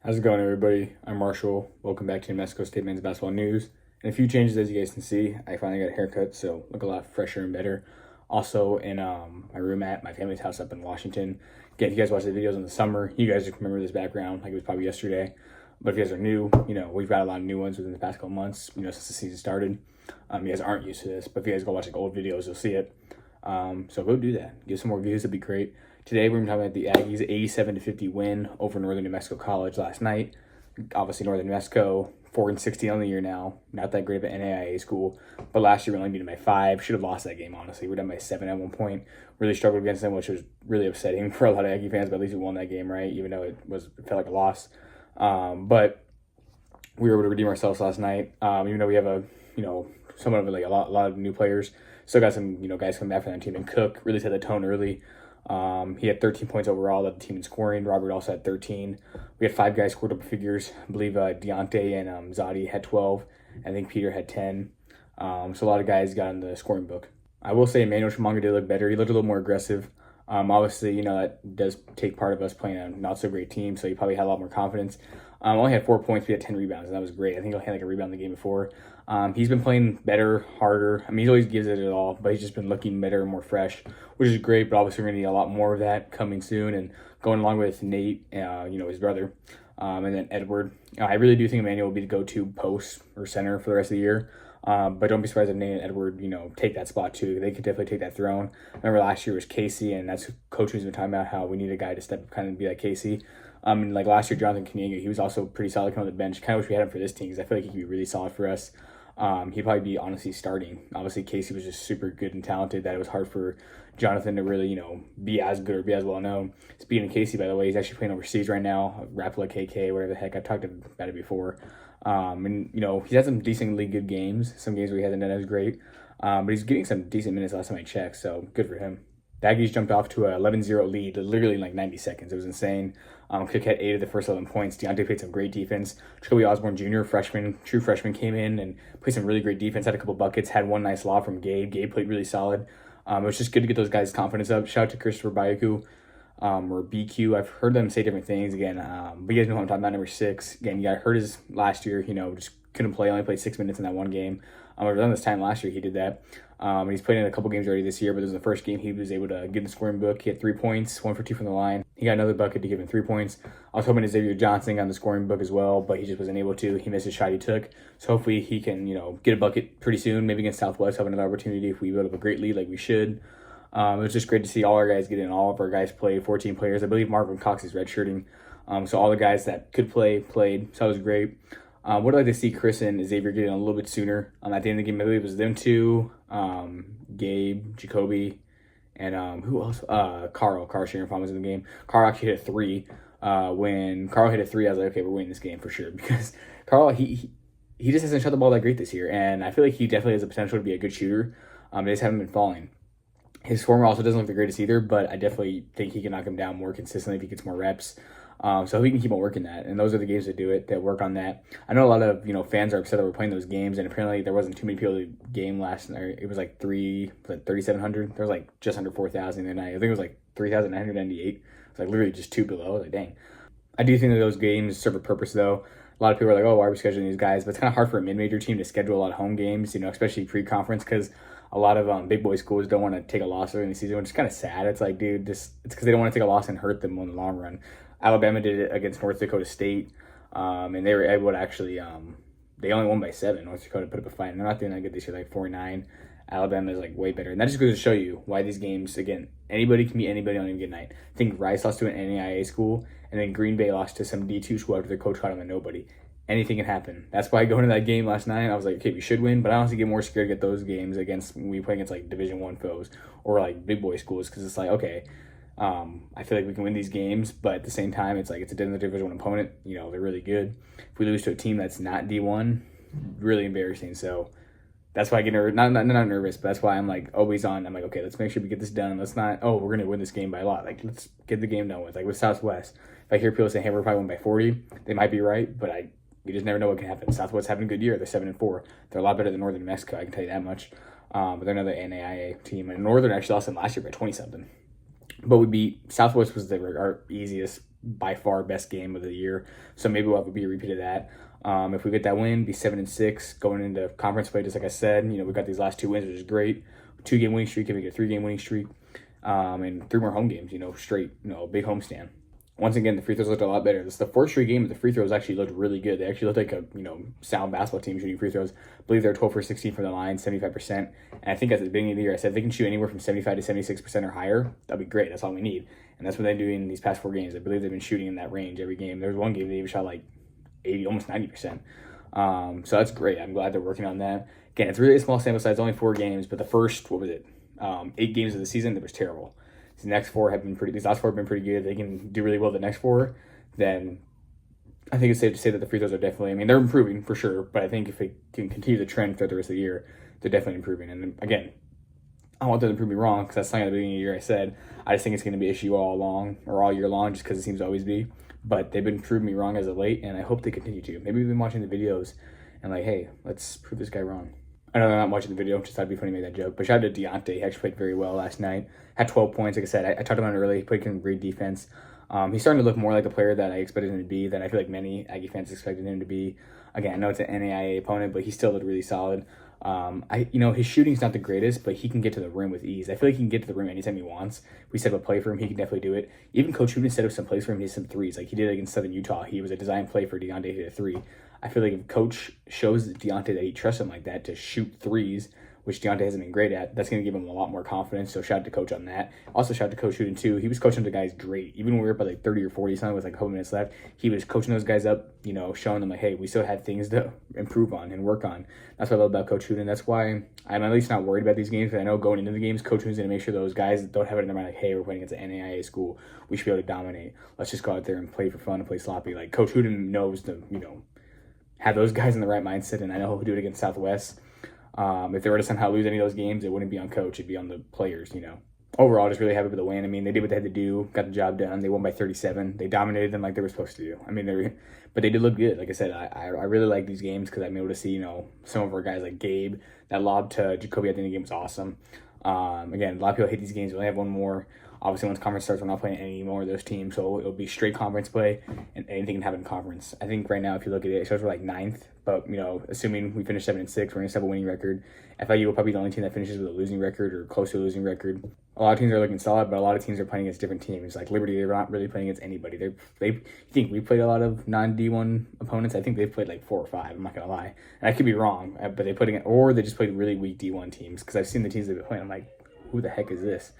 How's it going, everybody? I'm Marshall. Welcome back to New Mexico State men's basketball news. And a few changes, as you guys can see. I finally got a haircut, so look a lot fresher and better. Also, in my room at my family's house up in Washington. Again, if you guys watch the videos in the summer, you guys remember this background like it was probably yesterday. But if you guys are new, we've got a lot of new ones within the past couple months, since the season started. You guys aren't used to this, but if you guys go watch like old videos, you'll see it. So go do that. Give some more views. That'd be great. Today we're going to talk about the Aggies' 87-50 win over Northern New Mexico College last night. Obviously, Northern New Mexico 4-16 on the year now. Not that great of an NAIA school, but last year we only beat them by 5. Should have lost that game, honestly. We're down by 7 at one point. Really struggled against them, which was really upsetting for a lot of Aggie fans. But at least we won that game, right? Even though it felt like a loss. But we were able to redeem ourselves last night. Even though we have a somewhat of a lot of new players. Still got some guys coming back from that team. And Cook really set the tone early. He had 13 points overall, led the team in scoring. Robert also had 13. We had 5 guys scored double figures. I believe Deontay and Zadi had 12. I think Peter had 10. So a lot of guys got in the scoring book. I will say Emmanuel Chimanga did look better. He looked a little more aggressive. Obviously, that does take part of us playing a not-so-great team, so he probably had a lot more confidence. Only had 4 points, we had 10 rebounds, and that was great. I think he had like a rebound in the game before. He's been playing better, harder. I mean, he always gives it all, but he's just been looking better and more fresh, which is great, but obviously we're going to need a lot more of that coming soon, and going along with Nate, his brother, and then Edward. I really do think Emmanuel will be the go-to post or center for the rest of the year. But don't be surprised if Nate and Edward, take that spot too. They could definitely take that throne. I remember last year was Casey, and that's coach who's been talking about how we need a guy to step up kind of be like Casey. And like last year, Jonathan Kaniga, he was also pretty solid coming on the bench. Kind of wish we had him for this team because I feel like he could be really solid for us. He'd probably be honestly starting. Obviously, Casey was just super good and talented that it was hard for Jonathan to really, be as good or be as well known. Speaking of Casey, by the way, he's actually playing overseas right now, Rapala KK, whatever the heck. I've talked about it before. He's had some decently good games. Some games where he hasn't done as great. But he's getting some decent minutes last time I checked, so good for him. The Aggies jumped off to a 11-0 lead literally in like 90 seconds. It was insane. Cook had 8 of the first 11 points. Deontay played some great defense. Jacoby Osborne Jr., true freshman, came in and played some really great defense, had a couple buckets, had one nice lob from Gabe. Gabe played really solid. It was just good to get those guys' confidence up. Shout out to Christopher Bayaku, or BQ. I've heard them say different things again. But you guys know who I'm talking about, number 6. Again, he got hurt his last year, just couldn't play, only played 6 minutes in that one game. Around this time last year, he did that. He's played in a couple games already this year, but this was the first game he was able to get in the scoring book. He had 3 points, 1 for 2 from the line. He got another bucket to give him 3 points. I was hoping Xavier Johnson got on the scoring book as well, but he just wasn't able to. He missed a shot he took. So hopefully he can, get a bucket pretty soon, maybe against Southwest, have another opportunity if we build up a great lead like we should. It was just great to see all our guys get in. All of our guys played, 14 players. I believe Marvin Cox is redshirting. So all the guys that could play, played. So that was great. Would like to see Chris and Xavier get in a little bit sooner. At the end of the game, I believe it was them two, Gabe, Jacoby, and who else? Carl Sharon was in the game. Carl actually hit a 3. When Carl hit a 3, I was like, okay, we're winning this game for sure. Because Carl, he just hasn't shot the ball that great this year. And I feel like he definitely has the potential to be a good shooter. They just haven't been falling. His former also doesn't look the greatest either, but I definitely think he can knock him down more consistently if he gets more reps. So we can keep on working that, and those are the games that do it, that work on that. I know a lot of fans are upset that we're playing those games, and apparently there wasn't too many people to game last night. It was like 3,700. There was like just under 4,000 the night. I think it was like 3,998. It's like literally just 2 below. I was like, dang. I do think that those games serve a purpose though. A lot of people are like, oh, why are we scheduling these guys? But it's kind of hard for a mid-major team to schedule a lot of home games, especially pre-conference, because a lot of big boy schools don't want to take a loss early in the season, which is kind of sad. It's like, dude, it's because they don't want to take a loss and hurt them in the long run. Alabama did it against North Dakota State, and they were able to actually, they only won by 7. North Dakota put up a fight, and they're not doing that good this year, like 4-9. Alabama is like way better, and that just goes to show you why these games, again, anybody can beat anybody on any good night. I think Rice lost to an NAIA school, and then Green Bay lost to some D2 school after their coach caught him a nobody. Anything can happen. That's why going into that game last night, I was like, okay, we should win, but I honestly get more scared to get those games against when we play against like Division I foes or like big boy schools, because it's like, okay, I feel like we can win these games, but at the same time, it's like it's a Division I opponent. They're really good. If we lose to a team that's not D1, really embarrassing. So that's why I get nervous. Not nervous, but that's why I'm like always on. I'm like, okay, let's make sure we get this done. Let's not, oh, we're gonna win this game by a lot. Like, let's get the game done with. Like with Southwest, if I hear people say, hey, we're probably win by 40, they might be right, but we just never know what can happen. Southwest having a good year. They're 7-4. They're a lot better than Northern New Mexico. I can tell you that much. But they're another NAIA team, and Northern actually lost them last year by 20 something. But we beat Southwest was our easiest by far best game of the year. So maybe we'll have a repeat of that. If we get that win, be 7-6 going into conference play. Just like I said, we got these last 2 wins, which is great. 2-game winning streak, if we get a 3-game winning streak, and 3 more home games, straight, big homestand. Once again, the free throws looked a lot better. This is the 4th straight game. The free throws actually looked really good. They actually looked like a sound basketball team shooting free throws. I believe they're 12 for 16 from the line, 75%. And I think at the beginning of the year, I said if they can shoot anywhere from 75 to 76% or higher, that'd be great. That's all we need. And that's what they're doing in these past 4 games. I believe they've been shooting in that range every game. There was one game they even shot like 80, almost 90%. So that's great. I'm glad they're working on that. Again, it's really a small sample size, only 4 games, but the first, 8 games of the season, that was terrible. These last 4 have been pretty good. They can do really well the next 4, then I think it's safe to say that the free throws are definitely, they're improving for sure, but I think if they can continue the trend throughout the rest of the year, they're definitely improving. And again, I want them to prove me wrong, because that's something at the beginning of the year I said. I just think it's going to be an issue all year long, just because it seems to always be. But they've been proving me wrong as of late, and I hope they continue to. Maybe we've been watching the videos and like, hey, let's prove this guy wrong. I know they're not watching the video, just thought it'd be funny to make that joke. But shout out to Deontay. He actually played very well last night. Had 12 points. Like I said, I talked about it earlier. He played great defense. He's starting to look more like the player that I expected him to be, that I feel like many Aggie fans expected him to be. Again, I know it's an NAIA opponent, but he still looked really solid. His shooting's not the greatest, but he can get to the rim with ease. I feel like he can get to the rim anytime he wants. If we set up a play for him, he can definitely do it. Even Coach Hooten set up some plays for him. He hit some threes, like he did against Southern Utah. He was a design play for Deontay to hit a 3. I feel like if Coach shows Deontay that he trusts him like that to shoot threes, which Deontay hasn't been great at, that's going to give him a lot more confidence. So shout out to Coach on that. Also shout out to Coach Hooten too. He was coaching the guys great. Even when we were up by like 30 or 40 something with like a couple minutes left, he was coaching those guys up, showing them like, hey, we still had things to improve on and work on. That's what I love about Coach Hooten. That's why I'm at least not worried about these games, because I know going into the games, Coach Hooten's going to make sure those guys don't have it in their mind like, hey, we're playing against an NAIA school. We should be able to dominate. Let's just go out there and play for fun and play sloppy. Like Coach Hooten knows to, have those guys in the right mindset, and I know he'll do it against Southwest. If they were to somehow lose any of those games, it wouldn't be on Coach, it'd be on the players, Overall, just really happy with the win. They did what they had to do, got the job done. They won by 37. They dominated them like they were supposed to do. But they did look good. Like I said, I really like these games because I'm able to see, some of our guys like Gabe. That lob to Jacoby at the end of the game was awesome. Again, a lot of people hate these games. We only have one more. Obviously, once conference starts, we're not playing any more of those teams, so it'll be straight conference play, and anything can happen in conference. I think right now, if you look at it, it shows we're like 9th, but, assuming we finish 7-6, we're going to have a winning record. FIU will probably be the only team that finishes with a losing record or close to a losing record. A lot of teams are looking solid, but a lot of teams are playing against different teams. Like Liberty, they're not really playing against anybody. You think we played a lot of non-D1 opponents? I think they've played like 4 or 5, I'm not going to lie. And I could be wrong, but or they just played really weak D1 teams, because I've seen the teams they've been playing. I'm like, who the heck is this?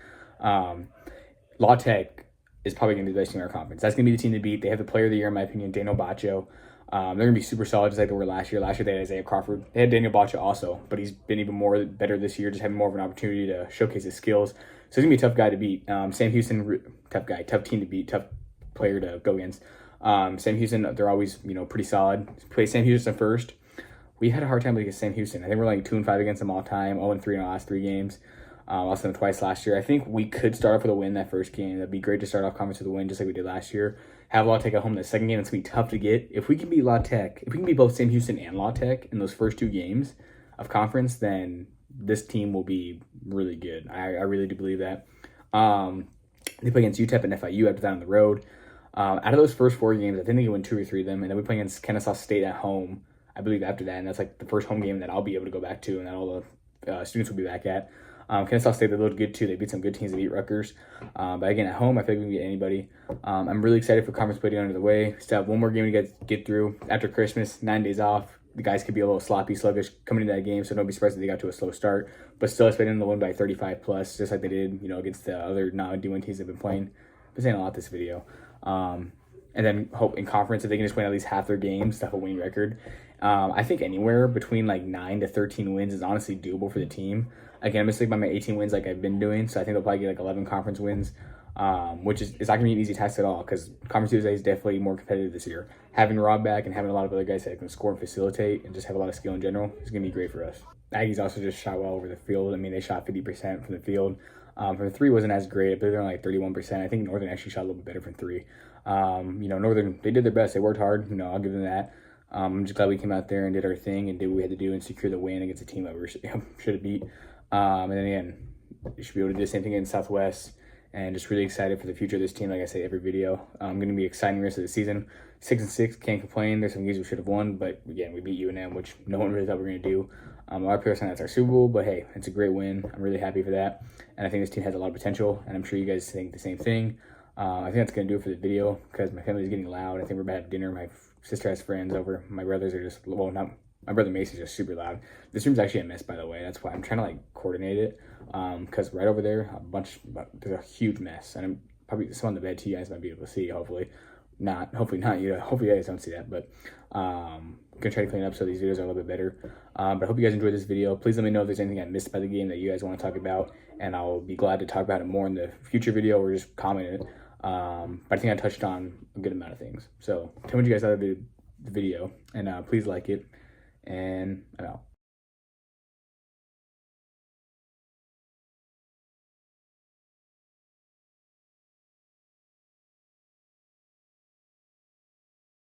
La Tech is probably going to be the best team in our conference. That's going to be the team to beat. They have the player of the year, in my opinion, Daniel Bacho. They're going to be super solid, just like they were last year. Last year, they had Isaiah Crawford. They had Daniel Bacho also, but he's been even better this year, just having more of an opportunity to showcase his skills. So he's going to be a tough guy to beat. Sam Houston, tough team to beat, tough player to go against. Sam Houston, they're always, pretty solid. Play Sam Houston first. We had a hard time against Sam Houston. I think we're like 2-5 against them all time, 0-3 in our last 3 games. Lost them twice last year. I think we could start off with a win that first game. That'd be great to start off conference with a win, just like we did last year. Have La Tech at home in the second game. It's going to be tough to get. If we can beat La Tech, if we can beat both Sam Houston and La Tech in those first 2 games of conference, then this team will be really good. I really do believe that. They play against UTEP and FIU after that on the road. Out of those first 4 games, I think they can win 2 or 3 of them. And then we play against Kennesaw State at home, I believe, after that. And that's like the first home game that I'll be able to go back to and that all the students will be back at. Kennesaw State, they looked good too. They beat some good teams. They beat Rutgers. But again, at home, I think we can beat anybody. I'm really excited for conference play to get under the way. Still have one more game to get through. After Christmas, 9 days off. The guys could be a little sloppy, sluggish coming into that game, so don't be surprised if they got to a slow start. But still expecting them to win by 35 plus, just like they did, against the other non-D1 teams they've been playing. Been saying a lot this video. And then hope in conference, if they can just win at least half their games to have a winning record. I think anywhere between like 9 to 13 wins is honestly doable for the team. Again, I'm going to stick by my 18 wins like I've been doing, so I think they'll probably get like 11 conference wins, which is not going to be an easy task at all, because Conference USA is definitely more competitive this year. Having Rob back and having a lot of other guys that can score and facilitate and just have a lot of skill in general is going to be great for us. Aggies also just shot well over the field. They shot 50% from the field. From the 3 wasn't as great, but they're only like 31%. I think Northern actually shot a little bit better from 3. Northern, they did their best. They worked hard. I'll give them that. I'm just glad we came out there and did our thing and did what we had to do and secure the win against a team that we should have beat. And then again, you should be able to do the same thing against Southwest and just really excited for the future of this team. Like I say every video, going to be exciting rest of the season. 6-6, can't complain. There's some games we should have won, but again, we beat UNM, which no one really thought we were going to do. A lot of people are saying that's our Super Bowl, but hey, it's a great win. I'm really happy for that, and I think this team has a lot of potential, and I'm sure you guys think the same thing. I think that's going to do it for the video because my family's getting loud. I think we're about to have dinner. My sister has friends over. My brothers are just, well, not, my brother Macy's just super loud. This room's actually a mess, by the way. That's why I'm trying to like coordinate it because right over there, there's a huge mess, and I'm probably some on the bed too. You guys might be able to see, hopefully not. You know, hopefully you guys don't see that, but I'm gonna try to clean it up so these videos are a little bit better. But I hope you guys enjoyed this video. Please let me know if there's anything I missed by the game that you guys want to talk about, and I'll be glad to talk about it more in the future video or just comment it. But I think I touched on a good amount of things. So tell me what you guys thought of the video, and please like it, and I'm out.